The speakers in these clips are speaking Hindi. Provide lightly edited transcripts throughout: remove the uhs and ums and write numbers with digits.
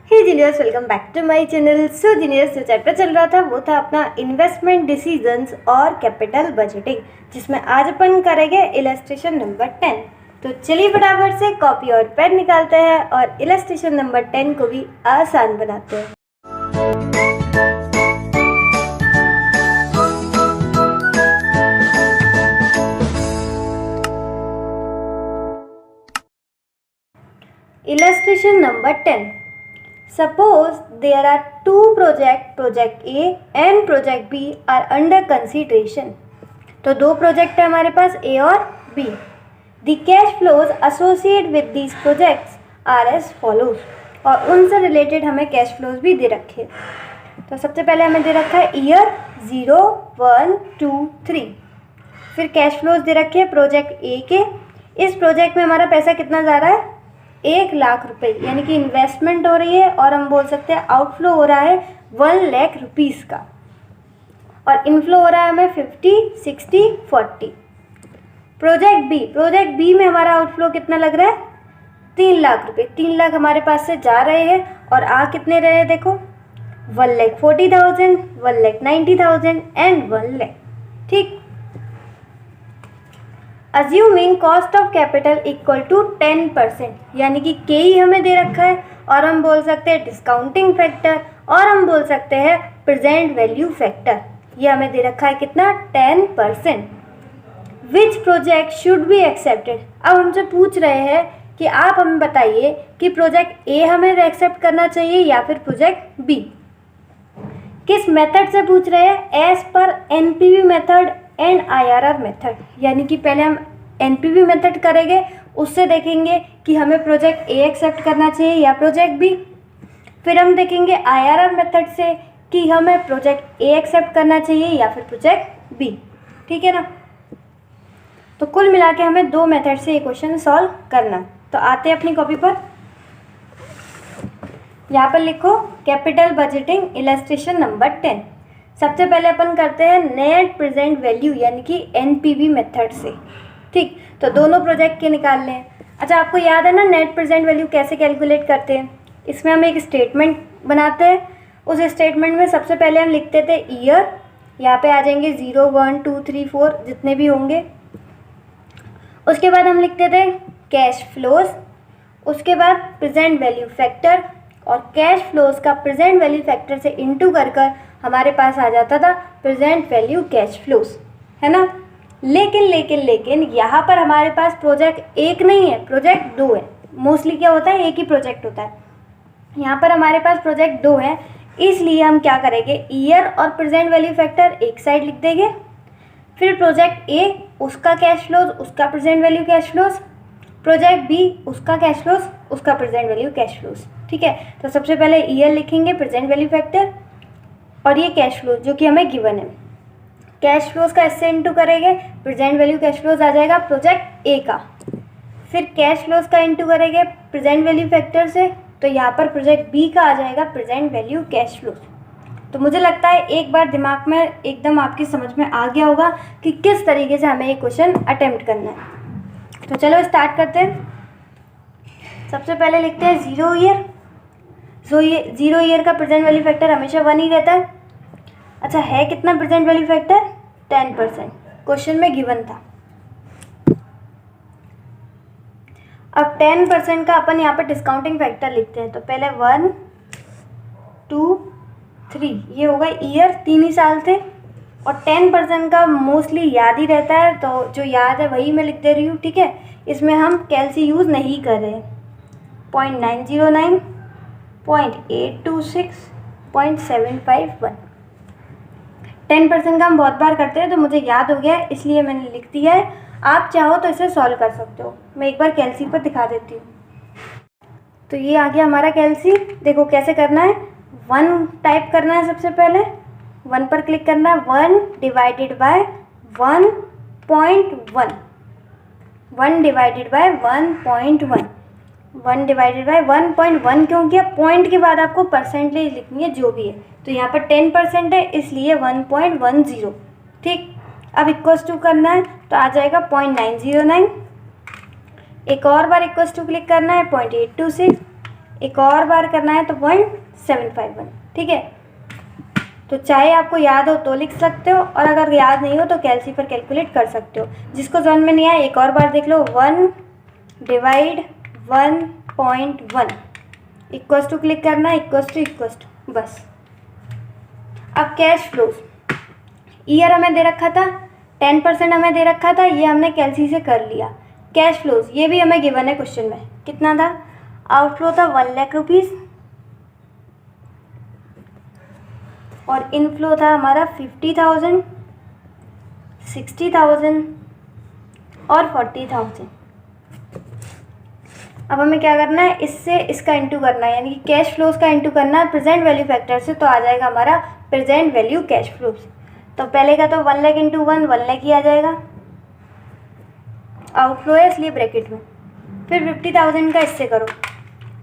Hey geniuses, welcome back to my channel. So geniuses, जो चैप्टर चल रहा था वो था अपना इन्वेस्टमेंट डिसीजंस और कैपिटल बजटिंग, जिसमें आज अपन करेंगे इलस्ट्रेशन नंबर 10। तो चलिए फटाफट से कॉपी और पेन निकालते हैं और इलस्ट्रेशन नंबर 10 को भी आसान बनाते हैं। Illustration number 10. Suppose there are two projects, Project A and Project B are under consideration. तो दो प्रोजेक्ट है हमारे पास, A और B. The cash flows associated with these projects are as follows. और उनसे रिलेटेड हमें कैश फ्लोज भी दे रखे हैं। तो सबसे पहले हमें दे रखा है ईयर 0, 1, 2, 3। फिर कैश फ्लोज दे रखे हैं प्रोजेक्ट ए के। इस प्रोजेक्ट में हमारा पैसा कितना जा रहा है, 1 लाख रुपए, यानी कि इन्वेस्टमेंट हो रही है और हम बोल सकते हैं आउटफ्लो हो रहा है 1 लाख रुपीज़ का, और इनफ्लो हो रहा है हमें 50, 60, 40। प्रोजेक्ट बी में हमारा आउटफ्लो कितना लग रहा है, 3 लाख रुपए। 3 लाख हमारे पास से जा रहे हैं और आ कितने रहे हैं, देखो 1,40,000, 1,90,000 एंड 1 लाख। ठीक, assuming cost of capital equal to 10%, यानी कि के ही हमें दे रखा है, और हम बोल सकते हैं डिस्काउंटिंग फैक्टर, और हम बोल सकते हैं प्रेजेंट वैल्यू फैक्टर। ये हमें दे रखा है कितना, 10%। Which project should be accepted. अब हमसे पूछ रहे हैं कि आप हमें बताइए कि प्रोजेक्ट ए हमें एक्सेप्ट करना चाहिए या फिर प्रोजेक्ट बी। किस मेथड से पूछ रहे हैं, as per NPV method and IRR method, यानी कि पहले हम एनपीवी मेथड करेंगे, उससे देखेंगे कि हमें प्रोजेक्ट ए एक्सेप्ट करना चाहिए या प्रोजेक्ट बी। फिर हम देखेंगे आईआरआर मेथड से कि हमें प्रोजेक्ट ए एक्सेप्ट करना चाहिए या फिर प्रोजेक्ट बी। ठीक है ना। तो कुल मिला के हमें 2 मेथड से ये क्वेश्चन सॉल्व करना। तो आते हैं अपनी कॉपी पर, यहाँ पर लिखो कैपिटल बजटिंग इलस्ट्रेशन नंबर 10। सबसे पहले अपन करते हैं नेट प्रेजेंट वैल्यू, यानी कि एनपीवी मेथड से। ठीक, तो दोनों प्रोजेक्ट के निकाल लें। अच्छा, आपको याद है ना नेट प्रेजेंट वैल्यू कैसे कैलकुलेट करते हैं। इसमें हम एक स्टेटमेंट बनाते हैं। उस स्टेटमेंट में सबसे पहले हम लिखते थे ईयर, यहाँ पे आ जाएंगे 0, 1, 2, 3, 4 जितने भी होंगे। उसके बाद हम लिखते थे कैश फ्लोज, उसके बाद प्रेजेंट वैल्यू फैक्टर, और कैश फ्लोज का प्रेजेंट वैल्यू फैक्टर से इंटू कर हमारे पास आ जाता था प्रेजेंट वैल्यू कैश फ्लोज, है ना। लेकिन यहाँ पर हमारे पास प्रोजेक्ट एक नहीं है, प्रोजेक्ट 2 है। मोस्टली क्या होता है, एक ही प्रोजेक्ट होता है। यहाँ पर हमारे पास प्रोजेक्ट 2 है, इसलिए हम क्या करेंगे, ईयर और प्रेजेंट वैल्यू फैक्टर एक साइड लिख देंगे। फिर प्रोजेक्ट ए, उसका कैश फ्लोज, उसका present value cash flows. Project B, उसका कैश फ्लोज, उसका प्रेजेंट वैल्यू कैश फ्लोज। ठीक है, तो सबसे पहले ईयर लिखेंगे, प्रेजेंट वैल्यू फैक्टर, और ये कैश फ्लोज जो कि हमें गिवन है। कैश फ्लोज का इससे इंटू करेंगे, प्रेजेंट वैल्यू कैश फ्लोज आ जाएगा प्रोजेक्ट ए का। फिर कैश फ्लोज का इंटू करेंगे प्रेजेंट वैल्यू फैक्टर से, तो यहाँ पर प्रोजेक्ट बी का आ जाएगा प्रेजेंट वैल्यू कैश फ्लोज। तो मुझे लगता है एक बार दिमाग में एकदम आपकी समझ में आ गया होगा कि किस तरीके से हमें ये क्वेश्चन अटेम्प्ट करना है। तो चलो स्टार्ट करते हैं। सबसे पहले लिखते हैं 0 ईयर। सो ये 0 ईयर का प्रेजेंट वैल्यू फैक्टर हमेशा 1 ही रहता है। अच्छा, है कितना प्रेजेंट वैल्यू फैक्टर, 10%, क्वेश्चन में गिवन था। अब 10% का अपन यहाँ पर डिस्काउंटिंग फैक्टर लिखते हैं। तो पहले 1, 2, 3, ये होगा ईयर, 3 ही साल थे, और 10% का मोस्टली याद ही रहता है, तो जो याद है वही मैं लिख दे रही हूँ। ठीक है, इसमें हम कैलसी यूज़ नहीं कर रहे। 0.909, 0.826, 0.751। 10% का हम बहुत बार करते हैं, तो मुझे याद हो गया इसलिए मैंने लिख दिया है। आप चाहो तो इसे सॉल्व कर सकते हो। मैं एक बार कैलसी पर दिखा देती हूँ। तो ये आ गया हमारा कैलसी। देखो कैसे करना है, 1 टाइप करना है। सबसे पहले 1 पर क्लिक करना है, 1 divided by 1.1, 1 divided by 1.1, 1 divided by 1.1 क्यों किया, पॉइंट के बाद आपको परसेंटेज लिखनी है जो भी है। तो यहाँ पर 10% है, इसलिए 1.10। ठीक, अब इक्वल्स टू करना है, तो आ जाएगा 0.909। एक और बार इक्वल्स टू क्लिक करना है, 0.826, एक और बार करना है तो 1751, ठीक है। तो चाहे आपको याद हो तो लिख सकते हो, और अगर याद नहीं हो तो कैलसी पर कैलकुलेट कर सकते हो। जिसको समझ में नहीं आया एक और बार देख लो। 1 डिवाइड 1.1 इक्वल्स टू क्लिक करना है, इक्वल्स टू बस। अब कैश फ्लोज, ईयर हमें दे रखा था, 10% हमें दे रखा था, ये हमने कैलसी से कर लिया। कैश फ्लोज ये भी हमें गिवन है क्वेश्चन में, कितना था? आउटफ्लो था 1 लाख रुपीज़ और इनफ्लो था हमारा 50,000, 60,000 और 40,000। अब हमें क्या करना है, इससे इसका इंटू करना है, यानी कि कैश फ्लोज का इंटू करना है प्रेजेंट वैल्यू फैक्टर से, तो आ जाएगा हमारा प्रेजेंट वैल्यू कैश फ्लोज। तो पहले का तो 1 लाख इंटू 1 लाख ही आ जाएगा, आउटफ्लो है इसलिए ब्रैकेट में। फिर 50,000 का इससे करो,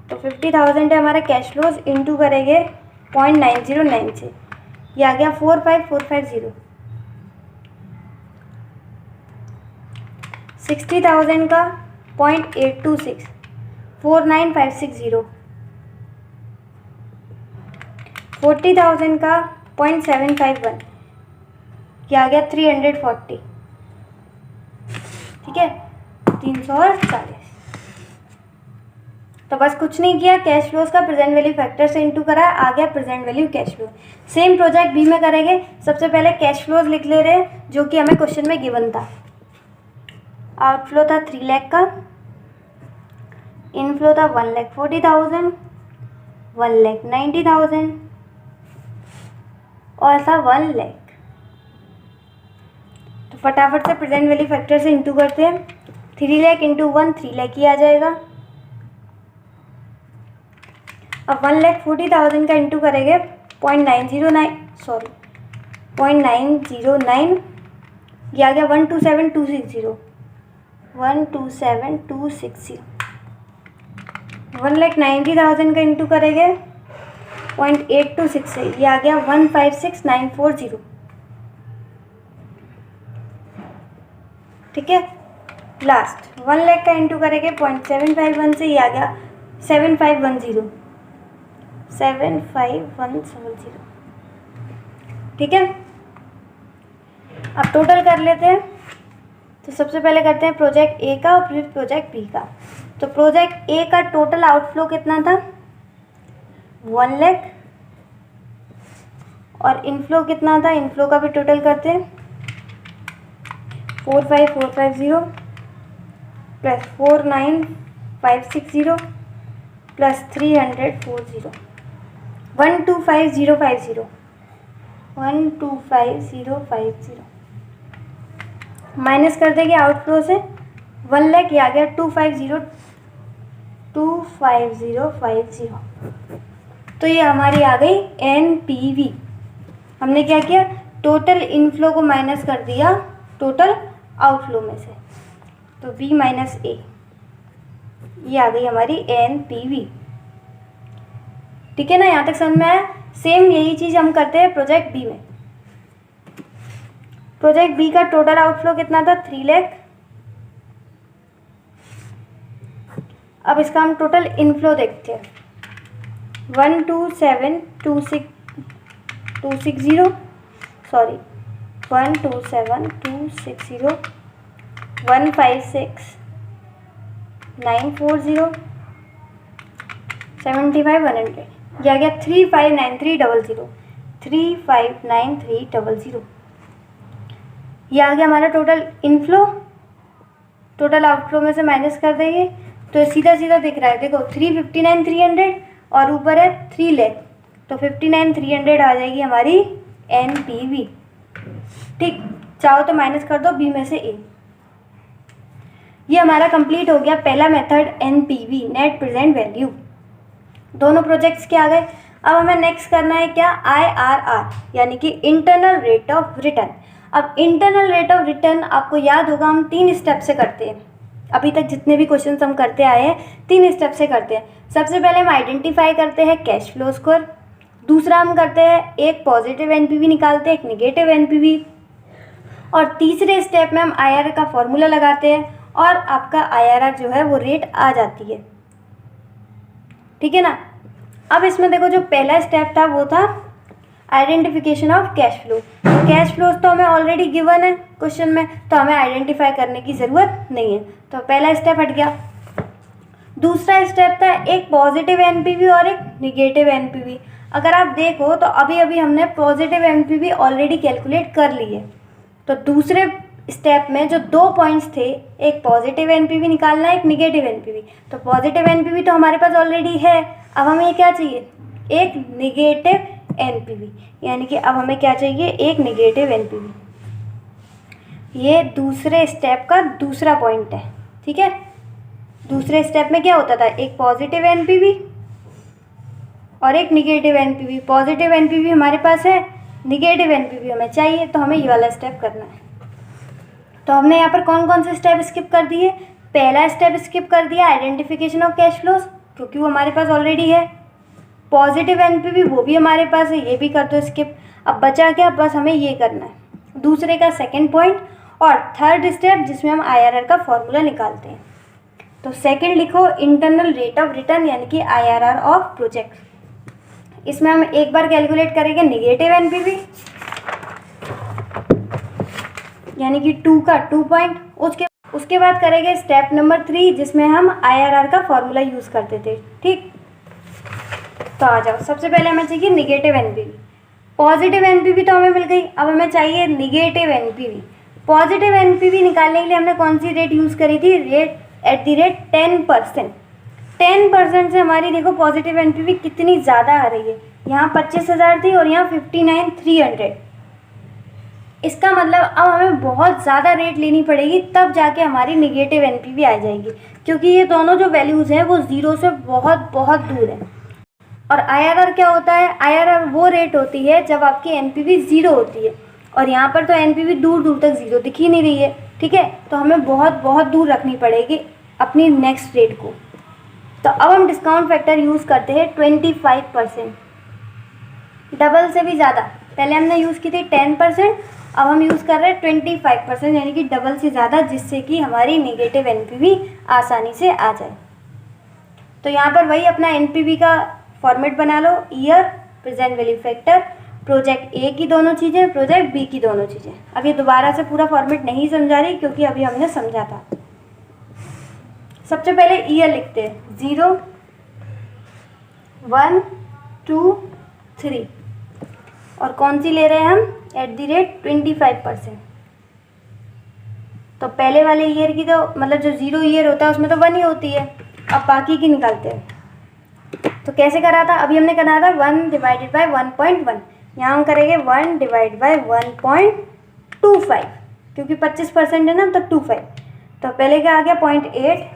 तो 50,000 है हमारा कैश फ्लोज, इंटू करेंगे 0.909 से, ये आ गया 45450। 60,000 का 0.826, 49560। 40,000 का 0.751, ये आ गया 340, ठीक है, 340। तो बस कुछ नहीं किया, कैश फ्लोज का प्रेजेंट वैल्यू फैक्टर से इंटू करा, आ गया present value cash flow. Same project B में करेंगे। सबसे पहले कैश फ्लोज लिख ले रहे हैं जो कि हमें क्वेश्चन में गिवन था। आउटफ्लो था 3 लाख का, इनफ्लो था 1,40,000, 1,90,000 और था 1 लाख। तो फटाफट से प्रेजेंट वैल्यू फैक्टर से इंटू करते हैं। 3 लाख इंटू 1 3 लाख ही आ जाएगा। अब 1,40,000 का इंटू करेंगे 0.909, ये आ गया 127,260, 127,260। 1,90,000 का इंटू करेंगे 0.826 से, ये आ गया 156,940, ठीक है। लास्ट 1 लाख का इंटू करेंगे 0.751 से, ये आ गया 7,510, 7,510, ठीक है। अब टोटल कर लेते हैं। तो सबसे पहले करते हैं प्रोजेक्ट ए का और फिर प्रोजेक्ट बी का। तो प्रोजेक्ट ए का टोटल आउटफ्लो कितना था? 1 लाख। और इनफ्लो कितना था? इनफ्लो का भी टोटल करते हैं। 45,450 प्लस 49,560 प्लस 340, 125,050, 125,050 माइनस कर देंगे आउटफ्लो से 1 लाख, ये आ गया 250,50। तो ये हमारी आ गई NPV। हमने क्या किया? टोटल इनफ्लो को माइनस कर दिया टोटल आउटफ्लो में से, तो B माइनस A, ये आ गई हमारी NPV। ठीक है ना, यहाँ तक समझ में आया? सेम यही चीज़ हम करते हैं प्रोजेक्ट बी में। प्रोजेक्ट बी का टोटल आउटफ्लो कितना था? 3 लाख। अब इसका हम टोटल इनफ्लो देखते हैं। 127,260, सॉरी 127,260, 156,940, 75,100, यह आ गया 359300, 359300। ये आ गया हमारा टोटल इनफ्लो। टोटल आउटफ्लो में से माइनस कर देंगे तो सीधा सीधा दिख रहा है, देखो 359,300 और ऊपर है 3 लाख, तो 59,300 आ जाएगी हमारी NPV। ठीक, चाहो तो माइनस कर दो बी में से ए। ये हमारा कंप्लीट हो गया पहला method NPV, net present value. दोनों प्रोजेक्ट्स के आ गए। अब हमें नेक्स्ट करना है क्या? IRR, यानी कि इंटरनल रेट ऑफ रिटर्न। अब इंटरनल रेट ऑफ रिटर्न आपको याद होगा हम 3 स्टेप से करते हैं। अभी तक जितने भी क्वेश्चन हम करते आए हैं 3 स्टेप से करते हैं। सबसे पहले हम आइडेंटिफाई करते हैं कैश फ्लो स्कोर, दूसरा हम करते हैं एक पॉजिटिव NPV निकालते हैं, एक निगेटिव NPV, और तीसरे स्टेप में हम IRR का फॉर्मूला लगाते हैं और आपका IRR जो है वो रेट आ जाती है। ठीक है ना। अब इसमें देखो जो पहला स्टेप था वो था आइडेंटिफिकेशन ऑफ कैश फ्लो। तो कैश फ्लोज तो हमें ऑलरेडी गिवन है क्वेश्चन में, तो हमें आइडेंटिफाई करने की ज़रूरत नहीं है, तो पहला स्टेप हट गया। दूसरा स्टेप था एक पॉजिटिव एनपीवी और एक निगेटिव एनपीवी। अगर आप देखो तो अभी अभी हमने पॉजिटिव एनपीवी ऑलरेडी कैलकुलेट कर ली है, तो दूसरे स्टेप में जो 2 पॉइंट्स थे, एक पॉजिटिव एनपीवी निकालना है, एक निगेटिव एनपीवी। तो पॉजिटिव एनपीवी तो हमारे पास ऑलरेडी है, अब हमें ये क्या चाहिए, एक निगेटिव एनपीवी, यानी कि अब हमें क्या चाहिए, एक निगेटिव एनपीवी। ये दूसरे स्टेप का दूसरा पॉइंट है, ठीक है। दूसरे स्टेप में क्या होता था, एक पॉजिटिव एनपीवी और एक निगेटिव एनपीवी। पॉजिटिव एनपीवी हमारे पास है, निगेटिव एनपीवी हमें चाहिए, तो हमें ये वाला स्टेप करना है। तो हमने यहाँ पर कौन कौन से स्टेप स्किप कर दिए। पहला स्टेप स्किप कर दिया आइडेंटिफिकेशन ऑफ कैश फ्लोज, क्योंकि वो हमारे पास ऑलरेडी है। पॉजिटिव एनपीवी वो भी हमारे पास है, ये भी कर दो स्किप। अब बचा क्या, बस हमें ये करना है, दूसरे का सेकेंड पॉइंट और थर्ड स्टेप जिसमें हम IRR का फॉर्मूला निकालते हैं। तो सेकेंड लिखो इंटरनल रेट ऑफ रिटर्न, यानी कि IRR ऑफ प्रोजेक्ट। इसमें हम एक बार कैलकुलेट करेंगे निगेटिव एनपीवी, यानी कि 2 का 2 पॉइंट। उसके बाद करेंगे स्टेप नंबर 3 जिसमें हम IRR का फॉर्मूला यूज़ करते थे, ठीक। तो आ जाओ, सबसे पहले हमें चाहिए निगेटिव एनपीवी। पॉजिटिव एनपीवी तो हमें मिल गई, अब हमें चाहिए निगेटिव एनपीवी। पॉजिटिव एनपीवी निकालने के लिए हमने कौन सी रेट यूज़ करी थी, रेट एट द रेट 10%। 10% से हमारी देखो पॉजिटिव एनपीवी कितनी ज़्यादा आ रही है, यहाँ 25,000 थी और यहाँ 59,300। इसका मतलब अब हमें बहुत ज़्यादा रेट लेनी पड़ेगी, तब जाके हमारी निगेटिव एनपीवी आ जाएगी, क्योंकि ये दोनों जो वैल्यूज़ हैं वो ज़ीरो से बहुत बहुत दूर है। और IRR क्या होता है, IRR वो रेट होती है जब आपकी एनपीवी ज़ीरो होती है, और यहाँ पर तो एनपीवी दूर दूर तक ज़ीरो दिख ही नहीं रही है, ठीक है। तो हमें बहुत बहुत दूर रखनी पड़ेगी अपनी नेक्स्ट रेट को। तो अब हम डिस्काउंट फैक्टर यूज़ करते हैं 25%, डबल से भी ज़्यादा। पहले हमने यूज़ की थी 10%, अब हम यूज़ कर रहे हैं 25%, यानी कि डबल से ज़्यादा, जिससे कि हमारी नेगेटिव एनपीवी आसानी से आ जाए। तो यहाँ पर वही अपना एनपीवी का फॉर्मेट बना लो, year, present value factor, project A की दोनों चीज़ें, प्रोजेक्ट बी की दोनों चीज़ें। अब ये दोबारा से पूरा फॉर्मेट नहीं समझा रही, क्योंकि अभी हमने समझा था। सबसे पहले ईयर लिखते हैं, 0, 1, 2, 3, और कौन सी ले रहे हैं हम, एट द रेट 25%। तो पहले वाले ईयर की तो मतलब जो 0 ईयर होता है उसमें तो 1 ही होती है। अब बाकी की निकालते हैं, तो कैसे करा था, अभी हमने करा था 1 डिवाइडेड बाई 1.1, यहाँ हम करेंगे 1 डिवाइड बाई 1.25, क्योंकि 25% है ना, तो 25। तो पहले क्या आ गया 0.8,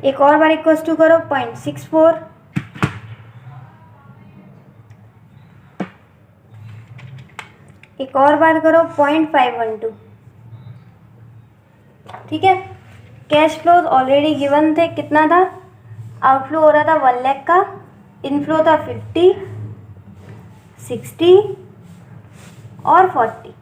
एक और बार इक्वल टू करो 0.64, एक और बार करो 0.512, ठीक है। कैश फ्लोज ऑलरेडी गिवन थे, कितना था, आउटफ्लो हो रहा था 1 लाख का, इनफ्लो था 50, 60 और 40,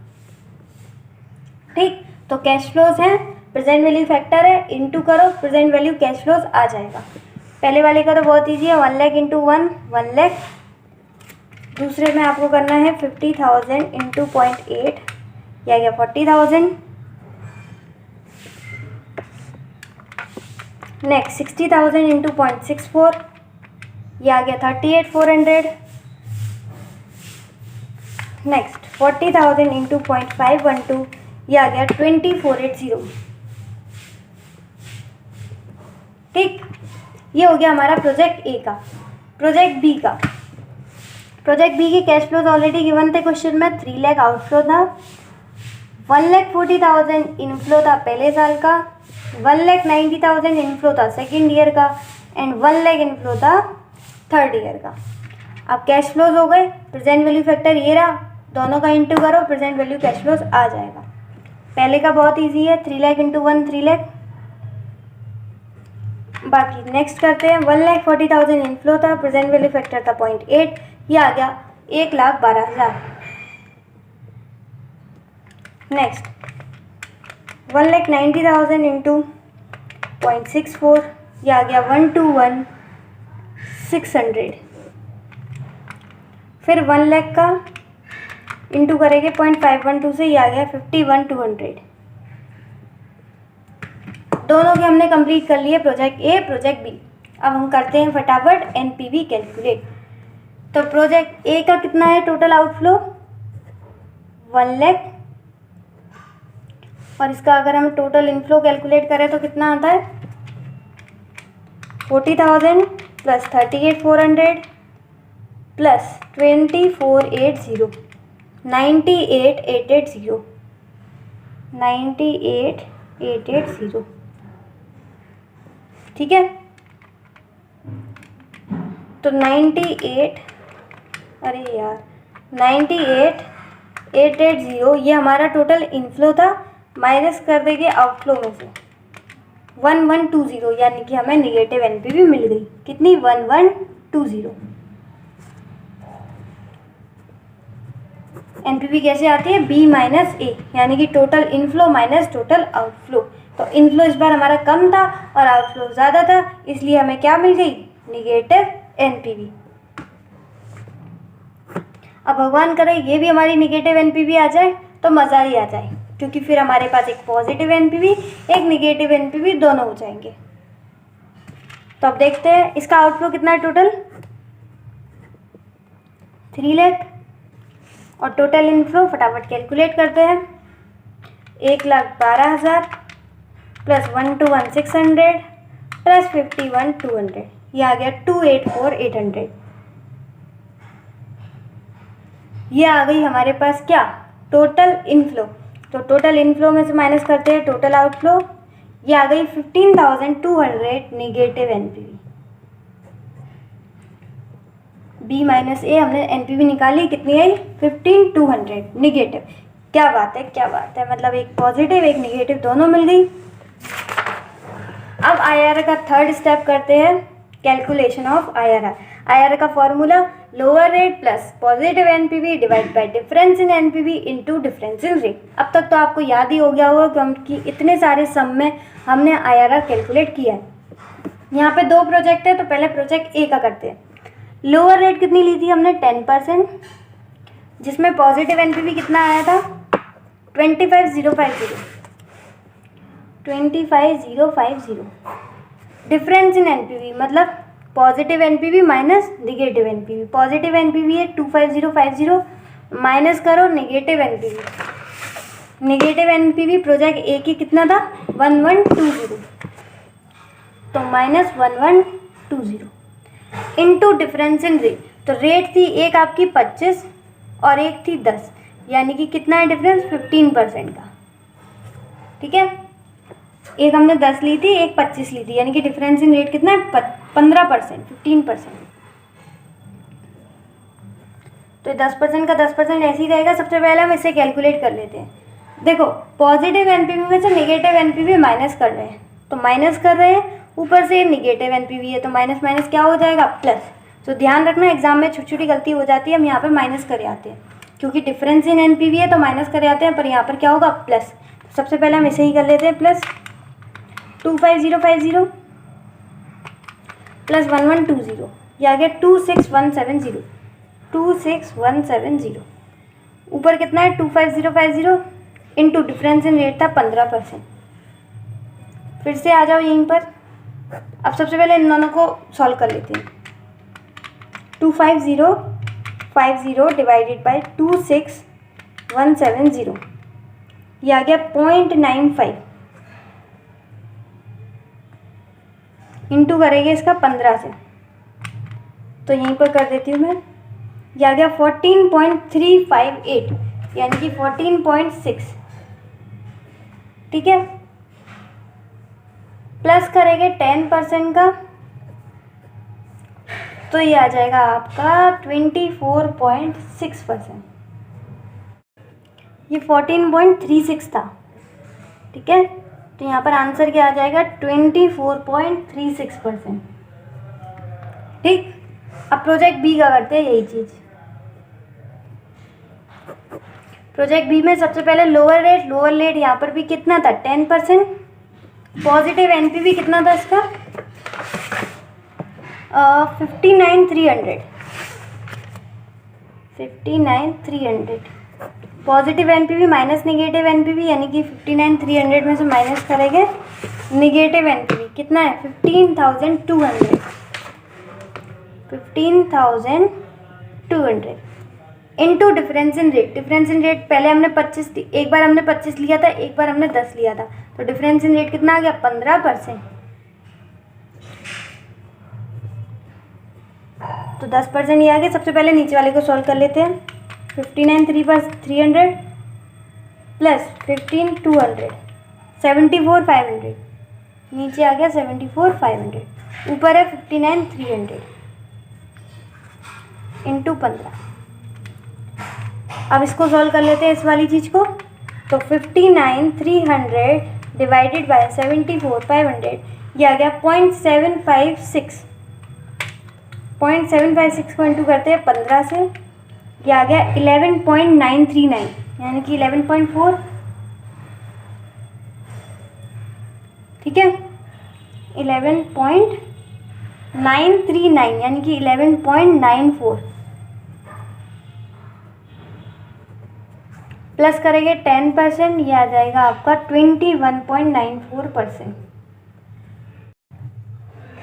ठीक। तो कैश फ्लोज हैं, प्रेजेंट वैल्यू फैक्टर है, इनटू करो प्रेजेंट वैल्यू कैश फ्लोज आ जाएगा। पहले वाले का तो बहुत ईजी है, 1 लाख इंटू 1 लाख। दूसरे में आपको करना है 50,000 इंटू 0.8, या गया 40,000। नेक्स्ट 60,000 इंटू 0.64, यह आ गया 38,400। नेक्स्ट 40,000 इंटू 0.512, यह आ गया 24,880, ठीक। ये हो गया हमारा प्रोजेक्ट ए का। प्रोजेक्ट बी का, प्रोजेक्ट बी की कैश फ्लोज ऑलरेडी गिवन थे क्वेश्चन में, 3 लाख आउटफ्लो था, 1,40,000 इनफ्लो था पहले साल का, 1,90,000 इनफ्लो था सेकेंड ईयर का, एंड 1 लाख इनफ्लो था थर्ड ईयर का। अब कैश फ्लोज हो गए, प्रेजेंट वैल्यू फैक्टर ये रहा, दोनों का इंटू करो, प्रेजेंट वैल्यू कैश फ्लोज आ जाएगा। पहले का बहुत इजी है, 3 लाख इंटू 1 3 लाख। बाकी नेक्स्ट करते हैं, 1,40,000 इनफ्लो था, प्रेजेंट वैल्यू फैक्टर था 0.8, ये आ गया 1,12,000। नेक्स्ट 1,90,000 इंटू 0.64, ये आ गया 121,600। फिर 1 लाख का इंटू करेंगे 0.512 से, ये आ गया 51,200। दोनों के हमने कंप्लीट कर लिए, प्रोजेक्ट ए प्रोजेक्ट बी। अब हम करते हैं फटाफट एनपीवी कैलकुलेट। तो प्रोजेक्ट ए का कितना है टोटल आउटफ्लो 1 लाख, और इसका अगर हम टोटल इनफ्लो कैलकुलेट करें तो कितना आता है 40,000 प्लस 38,400 प्लस 24,880 98,880 98,880। ठीक है, तो 98,880 ये हमारा टोटल इनफ्लो था, माइनस कर देंगे आउटफ्लो में से 1120, यानी कि हमें निगेटिव एनपीवी मिल गई। कितनी 1120। एनपीवी कैसे आती है बी माइनस ए, यानी कि total inflow minus total outflow. तो इनफ्लो इस बार हमारा कम था और आउटफ्लो ज़्यादा था, इसलिए हमें क्या मिल गई निगेटिव एनपीवी। अब भगवान करे ये भी हमारी निगेटिव एनपीवी आ जाए तो मज़ा ही आ जाए, क्योंकि फिर हमारे पास एक पॉजिटिव एनपीवी एक निगेटिव एनपीवी दोनों हो जाएंगे। तो अब देखते हैं इसका आउटफ्लो कितना है टोटल 3 लाख, और टोटल इनफ्लो फटाफट कैलकुलेट करते हैं 1,12,000 प्लस 121,600 प्लस 51,200, ये आ गया 284,800। ये आ गई हमारे पास क्या टोटल इनफ्लो। तो टोटल इनफ्लो में से माइनस करते हैं टोटल आउटफ्लो, ये आ गई 15,200 निगेटिव एनपीवी। बी माइनस ए हमने एनपीवी निकाली, कितनी आई 15,200 निगेटिव। क्या बात है क्या बात है, मतलब एक पॉजिटिव एक निगेटिव दोनों मिल गई। अब आईआरआर का थर्ड स्टेप करते हैं कैलकुलेशन ऑफ आईआरआर। आईआरआर का formula lower rate plus positive NPV divide by difference in NPV into difference in rate. अब तक तो आपको याद ही हो गया होगा कि इतने सारे सम में हमने आईआरआर कैलकुलेट किया है। यहाँ पे 2 प्रोजेक्ट है, तो पहले प्रोजेक्ट ए का करते हैं। लोअर रेट कितनी ली थी हमने 10%, जिसमें पॉजिटिव एनपीवी कितना आया था 25,050 25,050। डिफरेंस इन एनपीवी मतलब positive NPV minus negative NPV. Positive NPV है 25,050, माइनस करो negative NPV. Negative NPV project A की कितना था 1120, तो minus 1120 into difference in rate. तो रेट थी एक आपकी 25 और एक थी 10, यानी कि कितना है डिफरेंस 15% का। ठीक है, एक हमने 10 ली थी एक 25 ली थी, यानी कि डिफरेंस इन रेट कितना है 15% 15%। तो 10% का 10% ऐसे ही रहेगा। सबसे पहले हम इसे कैलकुलेट कर लेते हैं। देखो पॉजिटिव एनपीवी में से नेगेटिव एनपीवी माइनस कर रहे हैं, तो माइनस कर रहे हैं, ऊपर से नेगेटिव एनपीवी है तो माइनस माइनस क्या हो जाएगा प्लस। तो ध्यान रखना एग्जाम में छोटी छोटी गलती हो जाती है, हम यहाँ पे माइनस करे आते हैं, क्योंकि डिफरेंस इन एनपीवी है तो माइनस करे आते हैं, पर यहाँ पर क्या होगा प्लस। सबसे पहले हम इसे ही कर लेते हैं, प्लस 25,050 प्लस 1120, ये आ गया 26,170 26,170। ऊपर कितना है 25,050 इंटू डिफरेंस इन रेट था 15%। फिर से आ जाओ यहीं पर। अब सबसे पहले इन दोनों को सॉल्व कर लेते हैं। 25,050 डिवाइडेड बाई 26,170, ये आ गया 0.95 इंटू करेंगे इसका 15 से, तो यहीं पर कर देती हूँ मैं। ये आ गया 14.358, यानी कि 14.6। ठीक है, प्लस करेंगे 10% का, तो ये आ जाएगा आपका 24.6%। ये 14.36 था। ठीक है, तो यहाँ पर आंसर क्या आ जाएगा 24.36%। ठीक, अब प्रोजेक्ट बी का करते हैं यही चीज़। प्रोजेक्ट बी में सबसे पहले लोअर रेट यहाँ पर भी कितना था 10%। पॉजिटिव एनपीवी कितना था इसका 59,300 positive NPV minus negative NPV, यानी कि 59,300 में से माइनस करेंगे निगेटिव एनपीवी, कितना है 15,200 into difference in rate. Difference in rate पहले हमने 25, एक बार हमने 25 लिया था, एक बार हमने 10 लिया था, तो डिफरेंस इन रेट कितना आ गया 15%। तो 10% ही आ गया। सबसे पहले नीचे वाले को सॉल्व कर लेते हैं। 59,300 प्लस 15,200 74,500, नीचे आ गया 74,500, ऊपर है 59,300 इंटू 15। अब इसको सॉल्व कर लेते हैं इस वाली चीज़ को। तो 59,300 डिवाइडेड बाय 74,500, ये आ गया 0.756। 0.756 को इंटू करते हैं 15 से, ये आ गया 11.939, यानी कि 11.4, ठीक है 11.939, यानी कि 11.94 प्लस करेंगे 10%, ये आ जाएगा आपका 21.94%।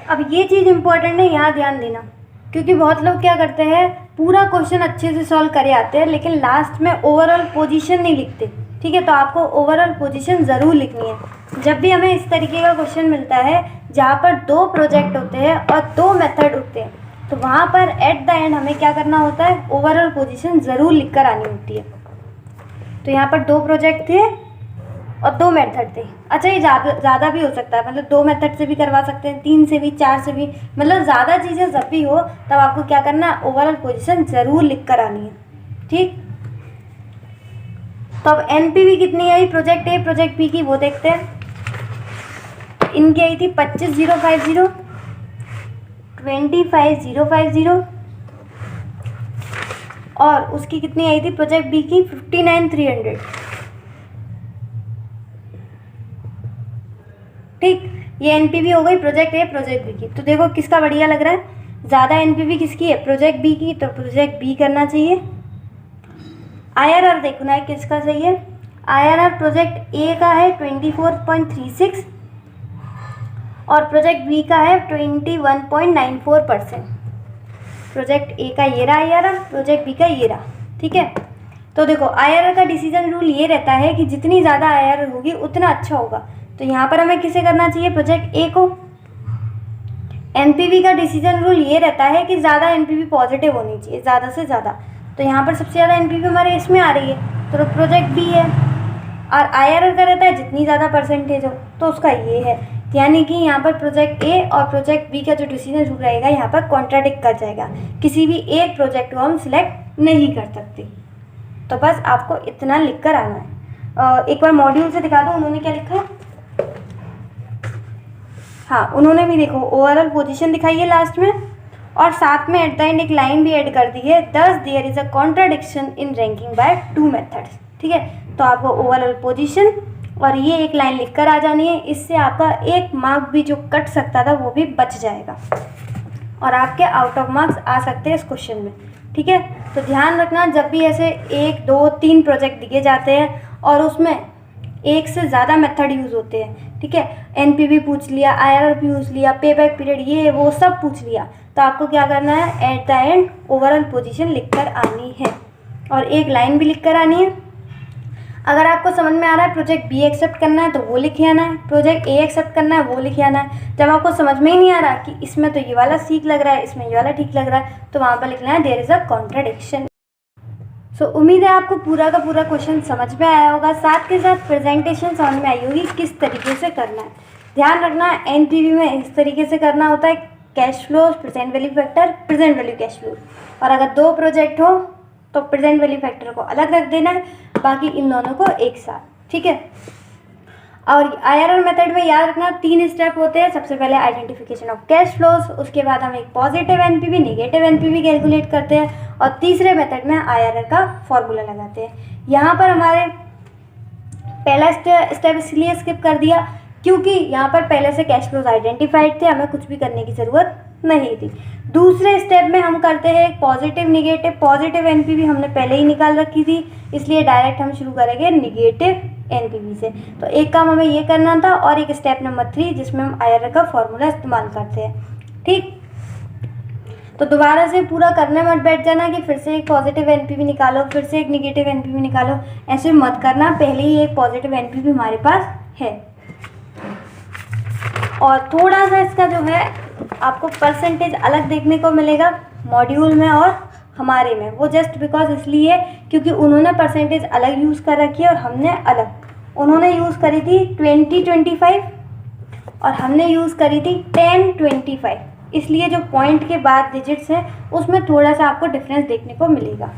अब ये चीज़ इम्पोर्टेंट है, यहाँ ध्यान देना, क्योंकि बहुत लोग क्या करते हैं पूरा क्वेश्चन अच्छे से सॉल्व करे आते हैं लेकिन लास्ट में ओवरऑल पोजीशन नहीं लिखते। ठीक है, तो आपको ओवरऑल पोजीशन ज़रूर लिखनी है। जब भी हमें इस तरीके का क्वेश्चन मिलता है जहाँ पर 2 प्रोजेक्ट होते हैं और 2 मेथड होते हैं, तो वहाँ पर एट द एंड हमें क्या करना होता है, ओवरऑल पोजीशन ज़रूर लिख कर आनी होती है। तो यहाँ पर 2 प्रोजेक्ट थे और 2 मेथड थे। अच्छा, ये ज़्यादा भी हो सकता है, मतलब 2 मेथड से भी करवा सकते हैं, 3 से भी, 4 से भी, मतलब ज़्यादा चीज़ें जब भी हो तब आपको क्या करना है, ओवरऑल पोजीशन ज़रूर लिख कर आनी है। ठीक, तो अब एनपीवी कितनी आई प्रोजेक्ट ए प्रोजेक्ट बी की, वो देखते हैं। इनकी आई थी 25,050, 25,050, और उसकी कितनी आई थी प्रोजेक्ट बी की 59,300। ठीक, ये एनपीवी हो गई प्रोजेक्ट ए प्रोजेक्ट बी की। तो देखो किसका बढ़िया लग रहा है, ज़्यादा एनपीवी किसकी है, प्रोजेक्ट बी की, तो प्रोजेक्ट बी करना चाहिए। आईआरआर देखना है किसका सही है। आईआरआर प्रोजेक्ट ए का है 24.36 और प्रोजेक्ट बी का है 21.94%। प्रोजेक्ट ए का ये रहा आईआरआर, प्रोजेक्ट बी का ये रहा। ठीक है, तो देखो आईआरआर का डिसीजन रूल ये रहता है कि जितनी ज़्यादा आईआरआर होगी उतना अच्छा होगा। तो यहाँ पर हमें किसे करना चाहिए, प्रोजेक्ट ए को। एनपीवी का डिसीजन रूल ये रहता है कि ज़्यादा एनपीवी पॉजिटिव होनी चाहिए, ज़्यादा से ज़्यादा। तो यहाँ पर सबसे ज़्यादा एनपीवी हमारे इसमें आ रही है, तो प्रोजेक्ट बी है। और आईआरआर का रहता है जितनी ज़्यादा परसेंटेज हो, तो उसका ये है। यानी कि यहाँ पर प्रोजेक्ट ए और प्रोजेक्ट बी का जो डिसीजन रूल रहेगा यहाँ पर कॉन्ट्राडिक्ट कर जाएगा, किसी भी एक प्रोजेक्ट को हम सिलेक्ट नहीं कर सकते। तो बस आपको इतना लिख कर आना है। एक बार मॉड्यूल से दिखा दो उन्होंने क्या लिखा है। हाँ, उन्होंने भी देखो ओवरऑल पोजीशन दिखाई है लास्ट में, और साथ में एट द एंड एक लाइन भी ऐड कर दी है, thus there is a contradiction in ranking by 2 methods. ठीक है, तो आपको ओवरऑल पोजीशन और ये एक लाइन लिखकर आ जानी है। इससे आपका 1 मार्क भी जो कट सकता था वो भी बच जाएगा और आपके आउट ऑफ मार्क्स आ सकते हैं इस क्वेश्चन में। ठीक है, तो ध्यान रखना जब भी ऐसे 1, 2, 3 प्रोजेक्ट दिए जाते हैं और उसमें एक से ज़्यादा मेथड यूज़ होते हैं, ठीक है, एनपीवी पूछ लिया, आईआरआर पूछ लिया, पेबैक पीरियड, ये वो सब पूछ लिया, तो आपको क्या करना है, eight the and overall position लिखकर आनी है और एक लाइन भी लिखकर आनी है। अगर आपको समझ में आ रहा है प्रोजेक्ट बी एक्सेप्ट करना है तो वो लिखे आना है, प्रोजेक्ट ए एक्सेप्ट करना है वो लिखे आना है। जब आपको समझ में ही नहीं आ रहा कि इसमें तो ये वाला ठीक लग रहा है, इसमें ये वाला ठीक लग रहा है, तो वहाँ पर लिखना है देयर इज़ अ कॉन्ट्राडिक्शन। सो उम्मीद है आपको पूरा का पूरा क्वेश्चन समझ में आया होगा, साथ के साथ प्रेजेंटेशन समझ में आई होगी किस तरीके से करना है। ध्यान रखना एनपीवी में इस तरीके से करना होता है, cash flow, present value factor, present value cash flow, और अगर 2 प्रोजेक्ट हो तो प्रेजेंट वैल्यू फैक्टर को अलग रख देना है, बाकी इन दोनों को एक साथ। ठीक है, और आईआरआर मेथड में याद रखना 3 स्टेप होते हैं। सबसे पहले आइडेंटिफिकेशन ऑफ कैश फ्लोज, उसके बाद हम एक positive NPV, negative NPV calculate करते हैं, और तीसरे मेथड में आईआरआर का फॉर्मूला लगाते हैं। यहाँ पर हमारे पहला स्टेप इसलिए स्किप कर दिया क्योंकि यहाँ पर पहले से कैश फ्लोज आइडेंटिफाइड थे, हमें कुछ भी करने की ज़रूरत नहीं थी। दूसरे स्टेप में हम करते हैं एक पॉजिटिव निगेटिव। पॉजिटिव एनपीवी हमने पहले ही निकाल रखी थी, इसलिए डायरेक्ट हम शुरू करेंगे निगेटिव एनपीवी से। तो एक काम हमें ये करना था और एक स्टेप नंबर 3 जिसमें हम IRR का फॉर्मूला इस्तेमाल करते हैं। ठीक, तो दोबारा से पूरा करने मत बैठ जाना कि फिर से एक पॉजिटिव एनपीवी निकालो, फिर से एक निगेटिव एनपीवी निकालो, ऐसे मत करना। पहले ही एक पॉजिटिव एनपीवी हमारे पास है। और थोड़ा सा इसका जो है आपको परसेंटेज अलग देखने को मिलेगा मॉड्यूल में और हमारे में। वो जस्ट बिकॉज इसलिए क्योंकि उन्होंने परसेंटेज अलग यूज़ कर रखी है और हमने अलग। उन्होंने यूज़ करी थी 20-25 और हमने यूज़ करी थी 10-25, इसलिए जो पॉइंट के बाद डिजिट्स हैं उसमें थोड़ा सा आपको डिफरेंस देखने को मिलेगा।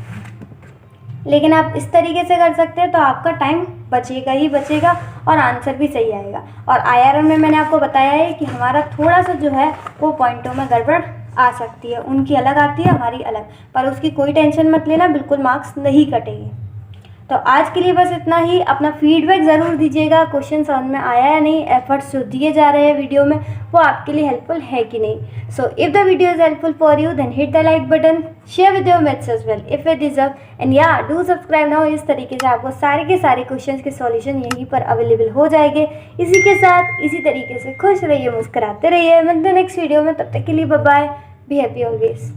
लेकिन आप इस तरीके से कर सकते हैं तो आपका टाइम बचेगा ही बचेगा और आंसर भी सही आएगा। और IRR में मैंने आपको बताया है कि हमारा थोड़ा सा जो है वो पॉइंटों में गड़बड़ आ सकती है, उनकी अलग आती है हमारी अलग, पर उसकी कोई टेंशन मत लेना, बिल्कुल मार्क्स नहीं कटेंगे। तो आज के लिए बस इतना ही। अपना फीडबैक ज़रूर दीजिएगा, क्वेश्चन समझ में आया या नहीं, एफर्ट्स जो दिए जा रहे हैं वीडियो में वो आपके लिए हेल्पफुल है कि नहीं। So if the video is helpful for you then hit the like button, share with your mates as well if it deserve, and या डू सब्सक्राइब नाउ। इस तरीके से आपको सारे के सारे क्वेश्चन के सॉल्यूशन यहीं पर अवेलेबल हो जाएंगे। इसी के साथ इसी तरीके से खुश रहिए, मुस्कुराते रहिए। मिलते हैं नेक्स्ट वीडियो में, तब तक के लिए bye bye, be happy always.